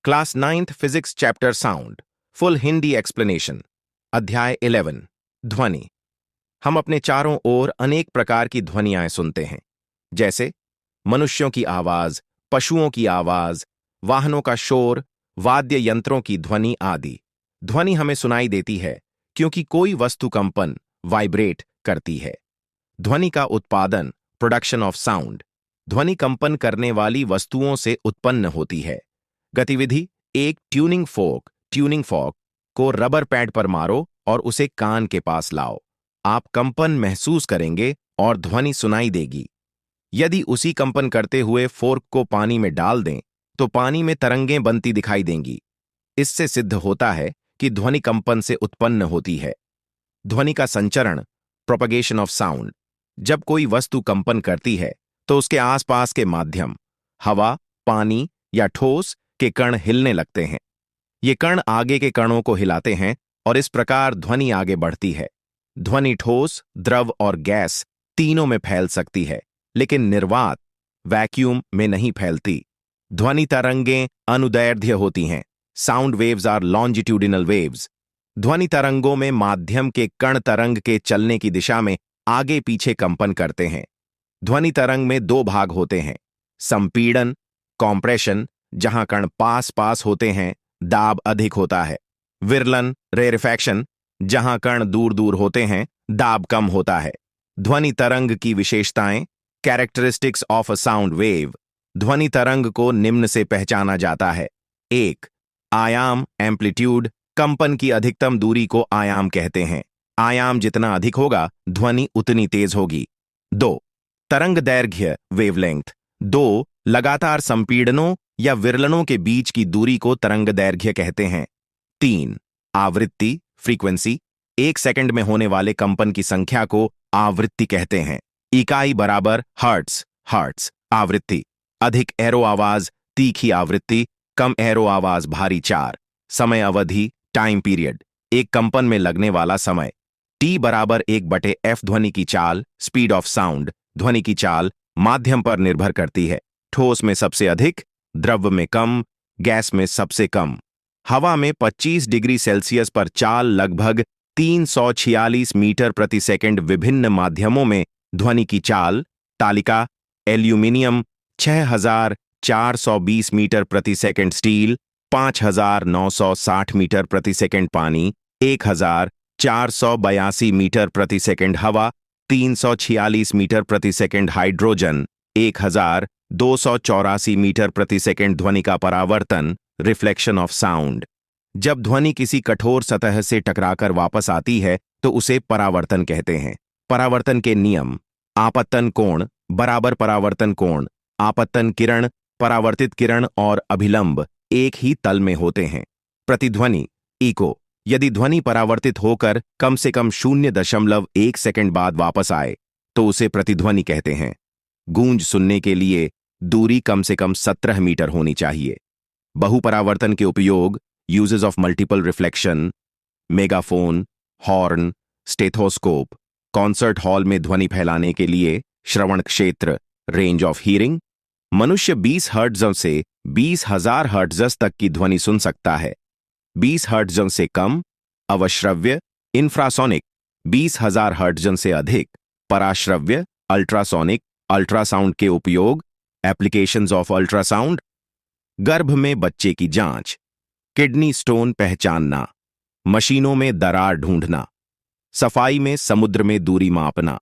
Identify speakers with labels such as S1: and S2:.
S1: Class 9th physics chapter sound full Hindi explanation. अध्याय 11 ध्वनि। हम अपने चारों ओर अनेक प्रकार की ध्वनियाएं सुनते हैं, जैसे मनुष्यों की आवाज, पशुओं की आवाज, वाहनों का शोर, वाद्य यंत्रों की ध्वनि आदि। ध्वनि हमें सुनाई देती है क्योंकि कोई वस्तु कंपन वाइब्रेट करती है। ध्वनि का उत्पादन प्रोडक्शन ऑफ साउंड ध्वनि कंपन करने वाली वस्तुओं से उत्पन्न होती है। गतिविधि एक ट्यूनिंग फॉर्क को रबर पैड पर मारो और उसे कान के पास लाओ। आप कंपन महसूस करेंगे और ध्वनि सुनाई देगी। यदि उसी कंपन करते हुए फोर्क को पानी में डाल दें तो पानी में तरंगें बनती दिखाई देंगी। इससे सिद्ध होता है कि ध्वनि कंपन से उत्पन्न होती है। ध्वनि का संचरण प्रोपगेशन ऑफ साउंड। जब कोई वस्तु कंपन करती है तो उसके आसपास के माध्यम, हवा, पानी या ठोस के कण हिलने लगते हैं। ये कण आगे के कणों को हिलाते हैं और इस प्रकार ध्वनि आगे बढ़ती है। ध्वनि ठोस, द्रव और गैस तीनों में फैल सकती है, लेकिन निर्वात वैक्यूम में नहीं फैलती। ध्वनि तरंगें अनुदैर्ध्य होती हैं। Sound waves are longitudinal waves. ध्वनि तरंगों में माध्यम के कण तरंग के चलने की दिशा में आगे पीछे कंपन करते हैं। ध्वनि तरंग में दो भाग होते हैं, संपीड़न कॉम्प्रेशन, जहां कण पास पास होते हैं, दाब अधिक होता है। विरलन रेरिफैक्शन, जहां कण दूर दूर होते हैं, दाब कम होता है। ध्वनि तरंग की विशेषताएं characteristics of a sound wave. ध्वनि तरंग को निम्न से पहचाना जाता है। 1. आयाम एम्पलीट्यूड। कंपन की अधिकतम दूरी को आयाम कहते हैं। आयाम जितना अधिक होगा ध्वनि उतनी तेज होगी। 2. तरंग दैर्घ्य वेवलेंथ। 2 लगातार संपीड़नों या विरलनों के बीच की दूरी को तरंग दैर्घ्य कहते हैं। 3. आवृत्ति फ्रीक्वेंसी। 1 सेकंड में होने वाले कंपन की संख्या को आवृत्ति कहते हैं। इकाई बराबर हर्ट्ज। आवृत्ति अधिक एरो आवाज तीखी आवृत्ति, कम एरो आवाज भारी 4। समय अवधि टाइम पीरियड, एक कंपन में लगने वाला समय। T बराबर 1/f। ध्वनि की चाल स्पीड ऑफ साउंड। ध्वनि की चाल माध्यम पर निर्भर करती है। ठोस में सबसे अधिक, द्रव में कम, गैस में सबसे कम। हवा में 25 डिग्री सेल्सियस पर चाल लगभग 346 मीटर प्रति सेकंड। विभिन्न माध्यमों में ध्वनि की चाल तालिका एल्यूमिनियम 6420 मीटर प्रति सेकंड, स्टील 5960 मीटर प्रति सेकंड, पानी 1482 मीटर प्रति सेकंड, हवा 346 मीटर प्रति सेकंड, हाइड्रोजन 1284 मीटर प्रति सेकंड। ध्वनि का परावर्तन रिफ्लेक्शन ऑफ साउंड। जब ध्वनि किसी कठोर सतह से टकराकर वापस आती है तो उसे परावर्तन कहते हैं। परावर्तन के नियम आपतन कोण बराबर परावर्तन कोण। आपतन किरण, परावर्तित किरण और अभिलंब एक ही तल में होते हैं। प्रतिध्वनि इको। यदि ध्वनि परावर्तित होकर कम से कम 0.1 सेकंड बाद वापस आए तो उसे प्रतिध्वनि कहते हैं। गूंज सुनने के लिए दूरी कम से कम 17 मीटर होनी चाहिए। बहुपरावर्तन के उपयोग uses of multiple reflection, megaphone, horn, stethoscope. Concert hall में ध्वनि फैलाने के लिए श्रवण क्षेत्र रेंज ऑफ हीरिंग। मनुष्य 20 हर्ट्ज से 20,000 हर्ट्ज तक की ध्वनि सुन सकता है। 20 हर्ट्ज से कम अवश्रव्य इंफ्रासोनिक, 20,000 हर्ट्ज से अधिक पराश्रव्य अल्ट्रासोनिक। अल्ट्रासाउंड के उपयोग एप्लीकेशंस ऑफ अल्ट्रासाउंड। गर्भ में बच्चे की जांच, किडनी स्टोन पहचानना, मशीनों में दरार ढूंढना, सफाई में समुद्र में दूरी मापना।